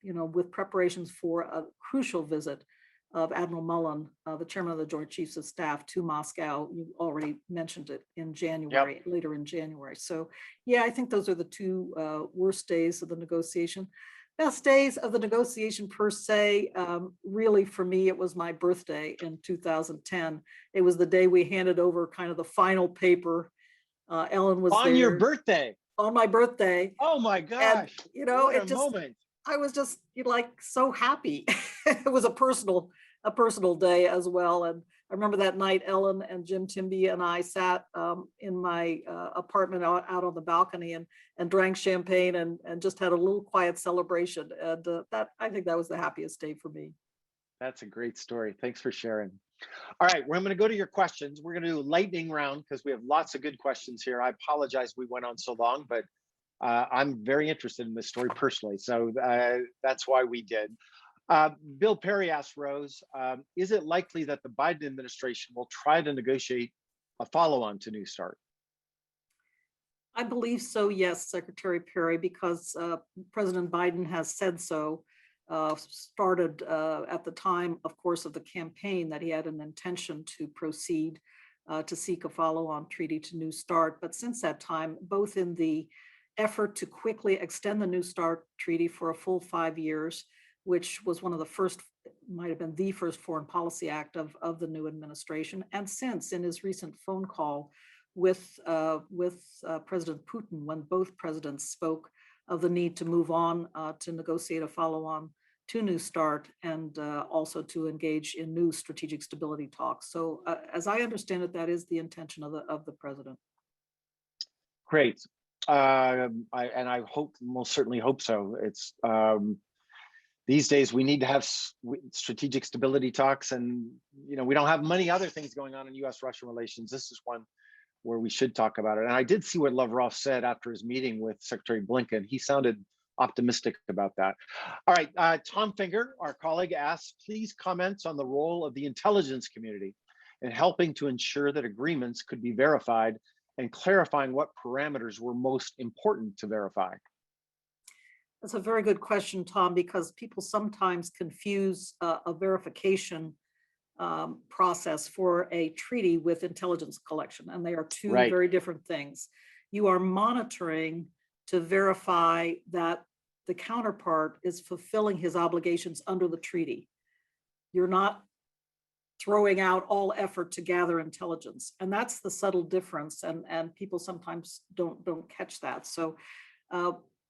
with preparations for a crucial visit of Admiral Mullen, the chairman of the Joint Chiefs of Staff, to Moscow. You already mentioned it in January, later in January. So yeah, I think those are the two worst days of the negotiation. Best days of the negotiation per se, really for me, it was my birthday in 2010. It was the day we handed over kind of the final paper. Ellen was on there. Your birthday? On my birthday. Oh my gosh. And, what it a just, moment. I was just so happy. It was a personal day as well. And I remember that night, Ellen and Jim Timby and I sat in my apartment out on the balcony and drank champagne and just had a little quiet celebration. And I think that was the happiest day for me. That's a great story. Thanks for sharing. All right, I'm going to go to your questions. We're going to do a lightning round because we have lots of good questions here. I apologize we went on so long, but I'm very interested in this story personally. So that's why we did. Bill Perry asked Rose, is it likely that the Biden administration will try to negotiate a follow-on to New START? I believe so, yes, Secretary Perry, because President Biden has said so. Started at the time, of course, of the campaign that he had an intention to proceed to seek a follow-on treaty to New START. But since that time, both in the effort to quickly extend the New START treaty for a full 5 years, which was one of the first, might have been the first foreign policy act of the new administration, and since in his recent phone call with President Putin, when both presidents spoke of the need to move on to negotiate a follow-on to New START and also to engage in new strategic stability talks. So as I understand it, that is the intention of the president. Great. I hope, most certainly hope so. It's these days we need to have strategic stability talks, and we don't have many other things going on in U.S.-Russia relations. This is one where we should talk about it. And I did see what Lavrov said after his meeting with Secretary Blinken. He sounded optimistic about that. All right, Tom Finger, our colleague, asks, please comment on the role of the intelligence community in helping to ensure that agreements could be verified and clarifying what parameters were most important to verify. That's a very good question, Tom, because people sometimes confuse a verification process for a treaty with intelligence collection, and they are two very different things. You are monitoring to verify that the counterpart is fulfilling his obligations under the treaty. You're not throwing out all effort to gather intelligence, and that's the subtle difference, and people sometimes don't catch that. So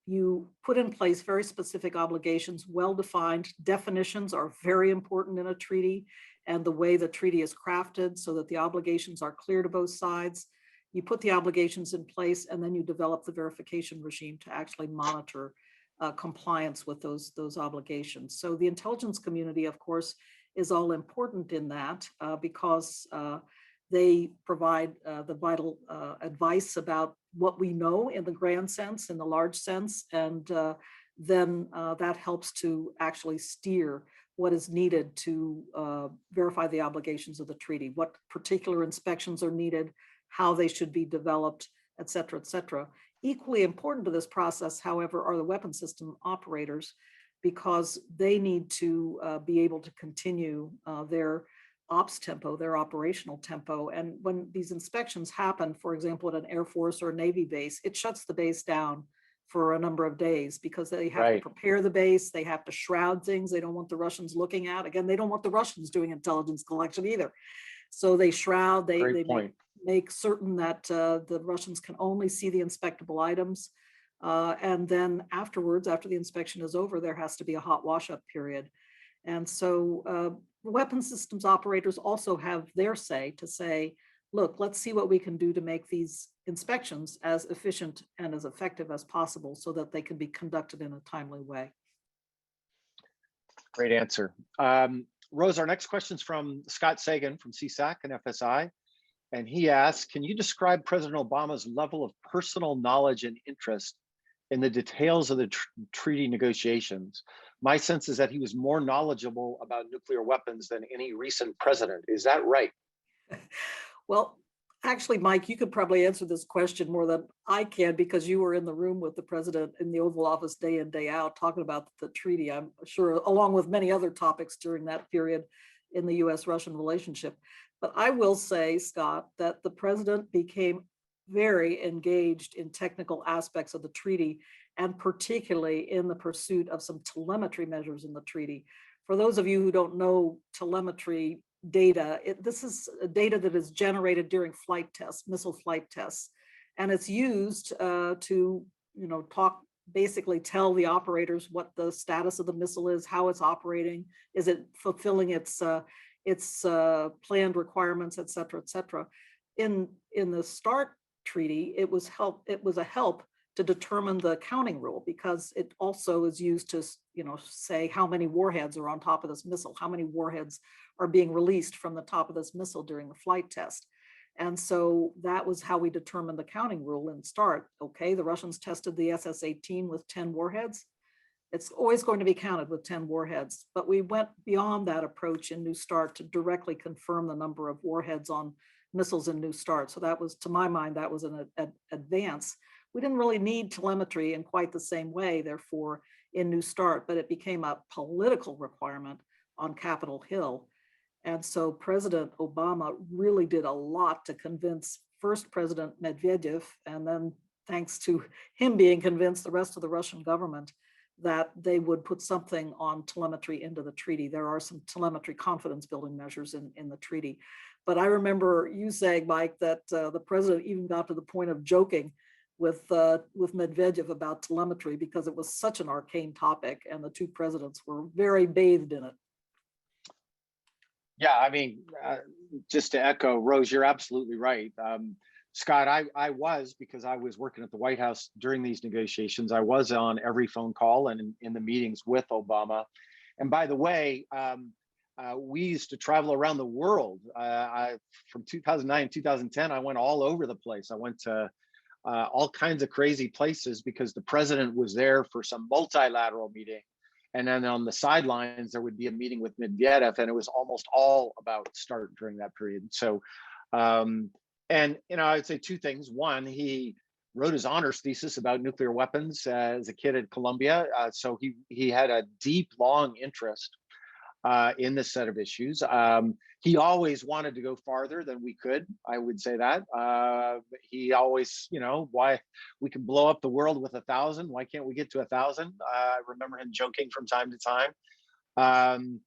you put in place very specific obligations, well-defined. Definitions are very important in a treaty, and the way the treaty is crafted so that the obligations are clear to both sides. You put the obligations in place, and then you develop the verification regime to actually monitor compliance with those obligations. So the intelligence community, of course, is all important in that because they provide the vital advice about what we know in the grand sense, in the large sense, and then that helps to actually steer what is needed to verify the obligations of the treaty, what particular inspections are needed, how they should be developed, et cetera, et cetera. Equally important to this process, however, are the weapon system operators, because they need to be able to continue their ops tempo, their operational tempo. And when these inspections happen, for example, at an Air Force or a Navy base, it shuts the base down for a number of days because they have to prepare the base, they have to shroud things they don't want the Russians looking at. Again, they don't want the Russians doing intelligence collection either. So they shroud, they make certain that the Russians can only see the inspectable items. And then afterwards, after the inspection is over, there has to be a hot wash-up period. And so weapon systems operators also have their say to say, look, let's see what we can do to make these inspections as efficient and as effective as possible so that they can be conducted in a timely way. Great answer. Rose, our next question is from Scott Sagan from CSAC and FSI. And he asks, can you describe President Obama's level of personal knowledge and interest in the details of the treaty negotiations? My sense is that he was more knowledgeable about nuclear weapons than any recent president. Is that right? Well, actually, Mike, you could probably answer this question more than I can because you were in the room with the president in the Oval Office day in, day out, talking about the treaty, I'm sure, along with many other topics during that period in the US-Russian relationship. But I will say, Scott, that the president became very engaged in technical aspects of the treaty, and particularly in the pursuit of some telemetry measures in the treaty. For those of you who don't know telemetry data, this is data that is generated during flight tests, missile flight tests, and it's used to, basically tell the operators what the status of the missile is, how it's operating, is it fulfilling its planned requirements, et cetera, et cetera. In the START treaty, it was a help to determine the counting rule, because it also is used to, say how many warheads are on top of this missile, how many warheads are being released from the top of this missile during the flight test. And so that was how we determined the counting rule in START. Okay, the Russians tested the SS-18 with 10 warheads. It's always going to be counted with 10 warheads, but we went beyond that approach in New START to directly confirm the number of warheads on missiles in New START. So that was, to my mind, that was an advance. We didn't really need telemetry in quite the same way, therefore, in New START, but it became a political requirement on Capitol Hill. And so President Obama really did a lot to convince first President Medvedev, and then thanks to him being convinced, the rest of the Russian government, that they would put something on telemetry into the treaty. There are some telemetry confidence building measures in the treaty. But I remember you saying, Mike, that the president even got to the point of joking with Medvedev about telemetry because it was such an arcane topic, and the two presidents were very bathed in it. Yeah, I mean, just to echo, Rose, you're absolutely right. Scott, I was, because I was working at the White House during these negotiations, I was on every phone call and in the meetings with Obama. And by the way, we used to travel around the world. From 2009, 2010, I went all over the place. I went to all kinds of crazy places because the president was there for some multilateral meeting. And then on the sidelines, there would be a meeting with Medvedev, and it was almost all about START during that period. So, and I'd say two things. One, he wrote his honors thesis about nuclear weapons as a kid at Columbia, so he had a deep, long interest in this set of issues. He always wanted to go farther than we could. I would say that. He always, why we can blow up the world with 1,000? Why can't we get to 1,000? I remember him joking from time to time.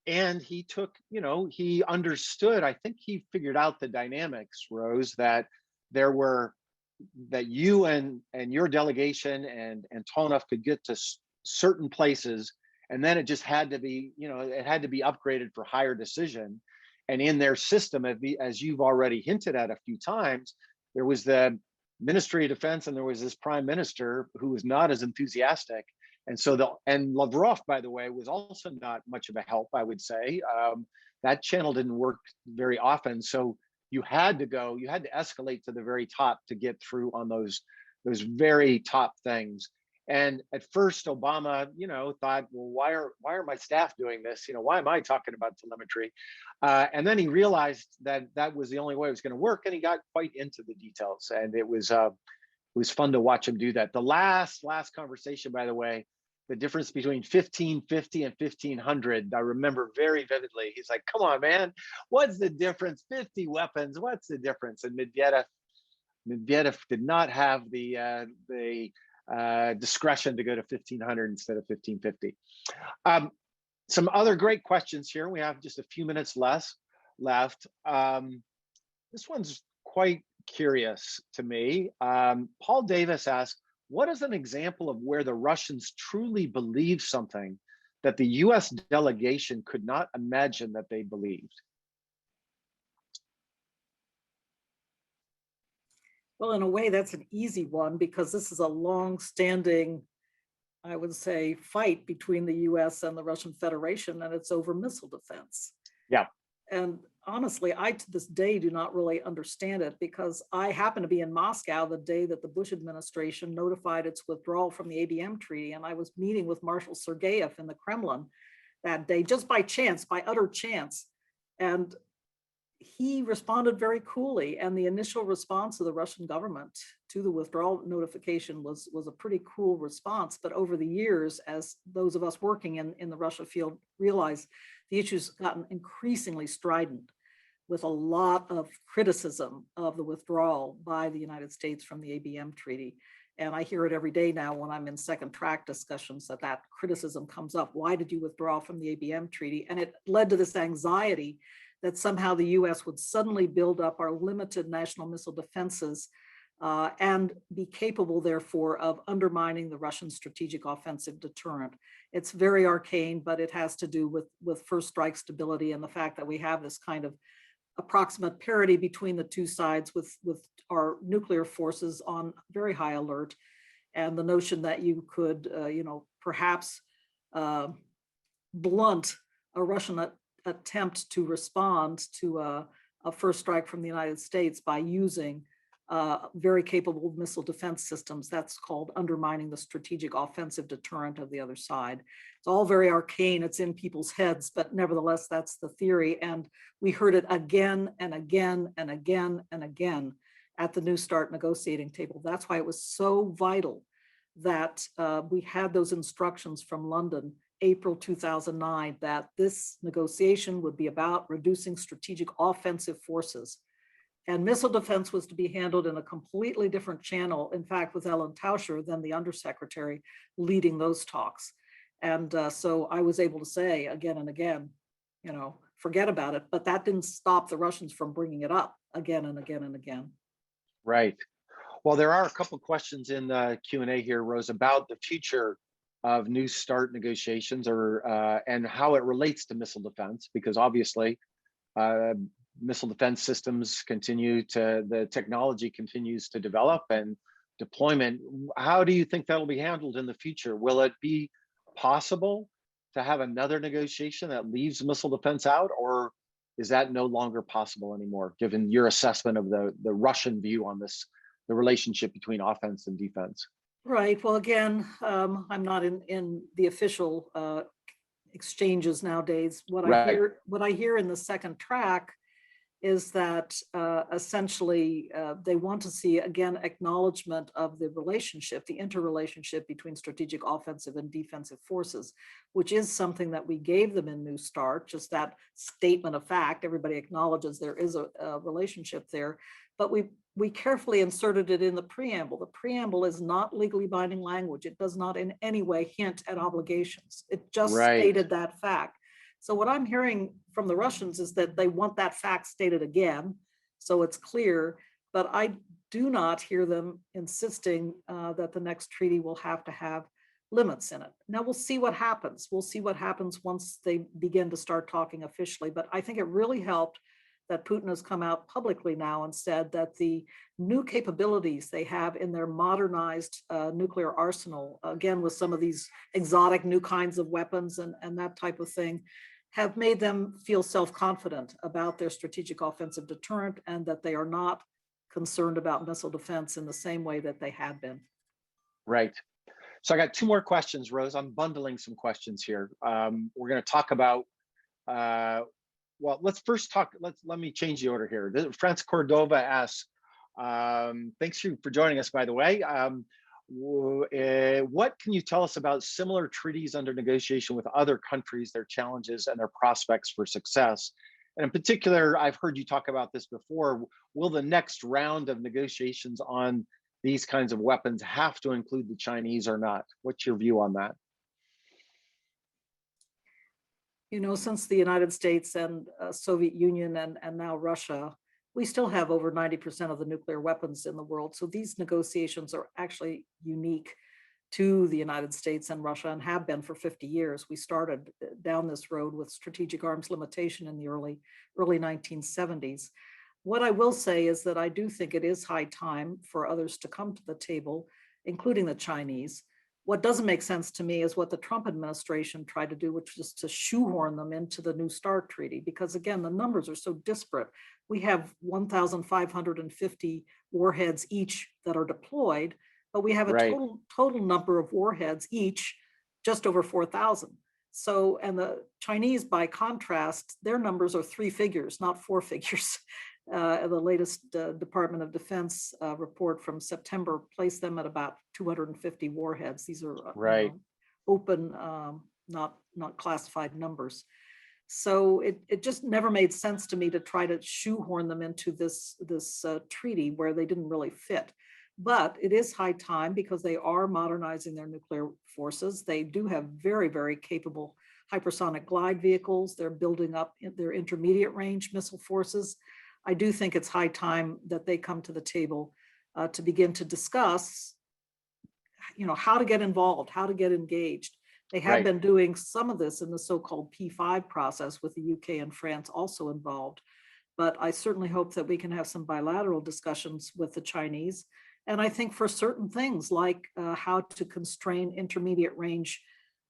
And he took, he understood, I think he figured out the dynamics, Rose, that you and your delegation and Antonov could get to certain places, and then it just had to be, it had to be upgraded for higher decision. And in their system, as you've already hinted at a few times, there was the Ministry of Defense and there was this prime minister who was not as enthusiastic. And so and Lavrov, by the way, was also not much of a help, I would say. That channel didn't work very often. So you had to escalate to the very top to get through on those very top things. And at first, Obama, thought, well, why are my staff doing this? Why am I talking about telemetry? And then he realized that was the only way it was going to work, and he got quite into the details. And it was fun to watch him do that. The last conversation, by the way, the difference between 1550 and 1500, I remember very vividly. He's like, "Come on, man, what's the difference? 50 weapons, what's the difference?" And Medvedev did not have the discretion to go to 1500 instead of 1550. Some other great questions here. We have just a few minutes left. This one's quite curious to me. Paul Davis asks, what is an example of where the Russians truly believe something that the US delegation could not imagine that they believed? Well, in a way, that's an easy one because this is a long-standing, I would say, fight between the US and the Russian Federation, and it's over missile defense. Yeah. And honestly, I to this day do not really understand it because I happened to be in Moscow the day that the Bush administration notified its withdrawal from the ABM treaty, and I was meeting with Marshal Sergeyev in the Kremlin that day, just by chance, by utter chance. And he responded very coolly, and the initial response of the Russian government to the withdrawal notification was a pretty cool response. But over the years, as those of us working in the Russia field realize, the issue's gotten increasingly strident with a lot of criticism of the withdrawal by the United States from the ABM treaty. And I hear it every day now when I'm in second track discussions that criticism comes up. Why did you withdraw from the ABM treaty? And it led to this anxiety that somehow the US would suddenly build up our limited national missile defenses and be capable, therefore, of undermining the Russian strategic offensive deterrent. It's very arcane, but it has to do with first strike stability and the fact that we have this kind of approximate parity between the two sides with our nuclear forces on very high alert, and the notion that you could, perhaps blunt a Russian attempt to respond to a first strike from the United States by using very capable missile defense systems. That's called undermining the strategic offensive deterrent of the other side. It's all very arcane. It's in people's heads, but nevertheless, that's the theory. And we heard it again and again and again and again at the New START negotiating table. That's why it was so vital that we had those instructions from London, April 2009, that this negotiation would be about reducing strategic offensive forces. And missile defense was to be handled in a completely different channel, in fact, with Ellen Tauscher than the undersecretary leading those talks. And so I was able to say again and again, forget about it. But that didn't stop the Russians from bringing it up again and again and again. Right. Well, there are a couple of questions in the Q&A here, Rose, about the future of New START negotiations and how it relates to missile defense, because obviously missile defense systems the technology continues to develop and deployment. How do you think that'll be handled in the future? Will it be possible to have another negotiation that leaves missile defense out, or is that no longer possible anymore, given your assessment of the Russian view on this, the relationship between offense and defense? Right. Well, again, I'm not in the official exchanges nowadays. What I hear in the second track is that essentially they want to see, again, acknowledgement of the relationship, the interrelationship between strategic offensive and defensive forces, which is something that we gave them in New START, just that statement of fact. Everybody acknowledges there is a relationship there, but we carefully inserted it in the preamble. The preamble is not legally binding language. It does not in any way hint at obligations. It just stated that fact. So what I'm hearing from the Russians is that they want that fact stated again, so it's clear, but I do not hear them insisting that the next treaty will have to have limits in it. Now we'll see what happens. We'll see what happens once they begin to start talking officially, but I think it really helped that Putin has come out publicly now and said that the new capabilities they have in their modernized nuclear arsenal, again, with some of these exotic new kinds of weapons and that type of thing, have made them feel self-confident about their strategic offensive deterrent, and that they are not concerned about missile defense in the same way that they had been. Right. So I got two more questions, Rose. I'm bundling some questions here. We're going to talk about well, let's first talk, let me change the order here. France Cordova asks, thanks for joining us, by the way. What can you tell us about similar treaties under negotiation with other countries, their challenges and their prospects for success? And in particular, I've heard you talk about this before, will the next round of negotiations on these kinds of weapons have to include the Chinese or not? What's your view on that? Since the United States and Soviet Union and now Russia, we still have over 90% of the nuclear weapons in the world. So these negotiations are actually unique to the United States and Russia, and have been for 50 years. We started down this road with strategic arms limitation in the early 1970s. What I will say is that I do think it is high time for others to come to the table, including the Chinese. What doesn't make sense to me is what the Trump administration tried to do, which is to shoehorn them into the New START treaty, because again, the numbers are so disparate. We have 1,550 warheads each that are deployed, but we have a total number of warheads each just over 4,000. So, and the Chinese, by contrast, their numbers are 3 figures, not 4 figures. The latest Department of Defense report from September placed them at about 250 warheads. These are open, not classified numbers. So it just never made sense to me to try to shoehorn them into this treaty where they didn't really fit. But it is high time, because they are modernizing their nuclear forces. They do have very, very capable hypersonic glide vehicles. They're building up their intermediate range missile forces. I do think it's high time that they come to the table to begin to discuss, how to get involved, how to get engaged. They have been doing some of this in the so-called P5 process, with the UK and France also involved. but I certainly hope that we can have some bilateral discussions with the Chinese. And I think for certain things like how to constrain intermediate range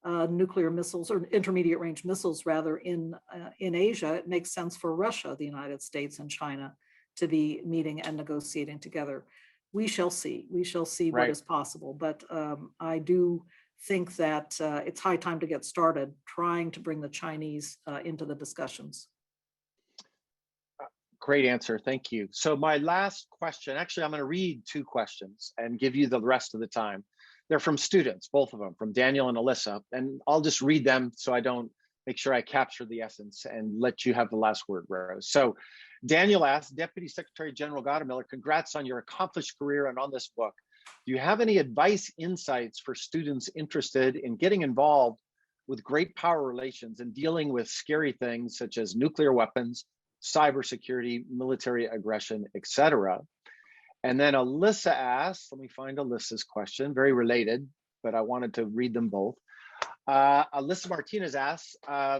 nuclear missiles, or intermediate range missiles rather, in Asia, it makes sense for Russia, the United States, and China to be meeting and negotiating together. We shall see. We shall see what is possible. But I do think that it's high time to get started trying to bring the Chinese into the discussions. Great answer. Thank you. So my last question, actually, I'm going to read two questions and give you the rest of the time. They're from students, both of them, from Daniel and Alyssa. And I'll just read them so I don't make sure I capture the essence and let you have the last word, Rose. So Daniel asks, Deputy Secretary General Gottemoeller, congrats on your accomplished career and on this book. Do you have any advice, insights for students interested in getting involved with great power relations and dealing with scary things such as nuclear weapons, cybersecurity, military aggression, etc.? And then Alyssa asks, let me find Alyssa's question, very related, but I wanted to read them both. Alyssa Martinez asks,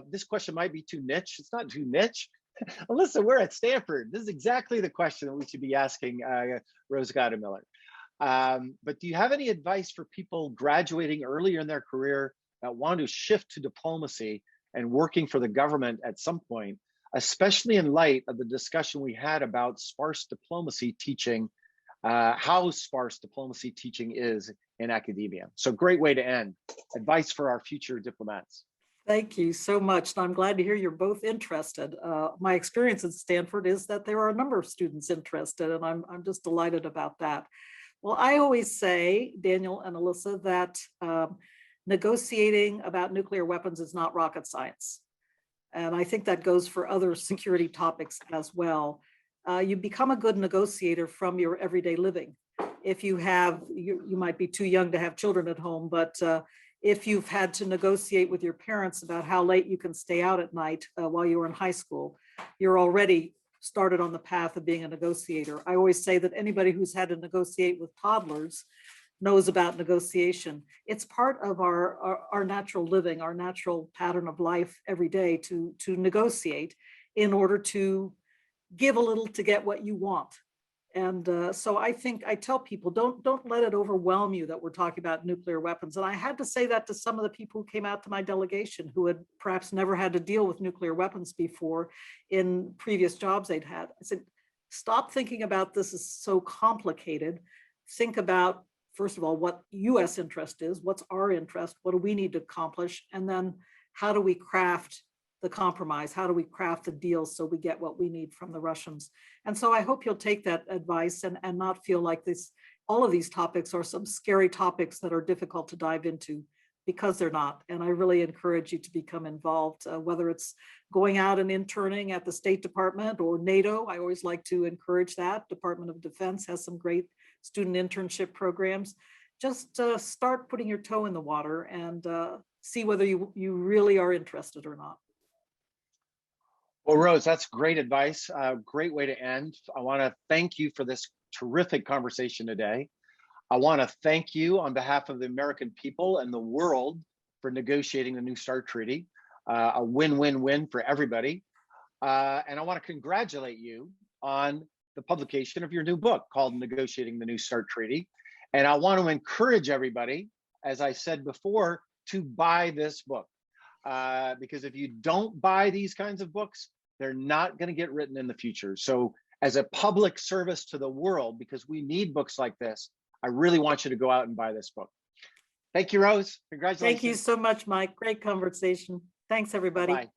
this question might be too niche. It's not too niche. Alyssa, we're at Stanford. This is exactly the question that we should be asking Rose Gottemoeller. But do you have any advice for people graduating earlier in their career that want to shift to diplomacy and working for the government at some point, especially in light of the discussion we had about sparse diplomacy teaching, how sparse diplomacy teaching is in academia? So great way to end. Advice for our future diplomats. Thank you so much. I'm glad to hear you're both interested. My experience at Stanford is that there are a number of students interested, and I'm just delighted about that. Well, I always say, Daniel and Alyssa, that negotiating about nuclear weapons is not rocket science. And I think that goes for other security topics as well. You become a good negotiator from your everyday living. If you have, you might be too young to have children at home, but if you've had to negotiate with your parents about how late you can stay out at night while you were in high school, you're already started on the path of being a negotiator. I always say that anybody who's had to negotiate with toddlers knows about negotiation. It's part of our natural living, our natural pattern of life every day to negotiate in order to give a little to get what you want. And so I think I tell people, don't let it overwhelm you that we're talking about nuclear weapons. And I had to say that to some of the people who came out to my delegation who had perhaps never had to deal with nuclear weapons before in previous jobs they'd had. I said, stop thinking about this as so complicated. Think about, first of all, what US interest is, what's our interest, what do we need to accomplish, and then how do we craft the compromise? How do we craft the deal so we get what we need from the Russians? And so I hope you'll take that advice and not feel like all of these topics are some scary topics that are difficult to dive into, because they're not. And I really encourage you to become involved, whether it's going out and interning at the State Department or NATO. I always like to encourage that. Department of Defense has some great student internship programs. Just start putting your toe in the water and see whether you really are interested or not. Well, Rose, that's great advice. Great way to end. I want to thank you for this terrific conversation today. I want to thank you on behalf of the American people and the world for negotiating the New START Treaty, a win-win-win for everybody. And I want to congratulate you on the publication of your new book called Negotiating the New START Treaty. And I want to encourage everybody, as I said before, to buy this book. Because if you don't buy these kinds of books, they're not going to get written in the future. So as a public service to the world, because we need books like this, I really want you to go out and buy this book. Thank you, Rose. Congratulations. Thank you so much, Mike. Great conversation. Thanks, everybody. Bye.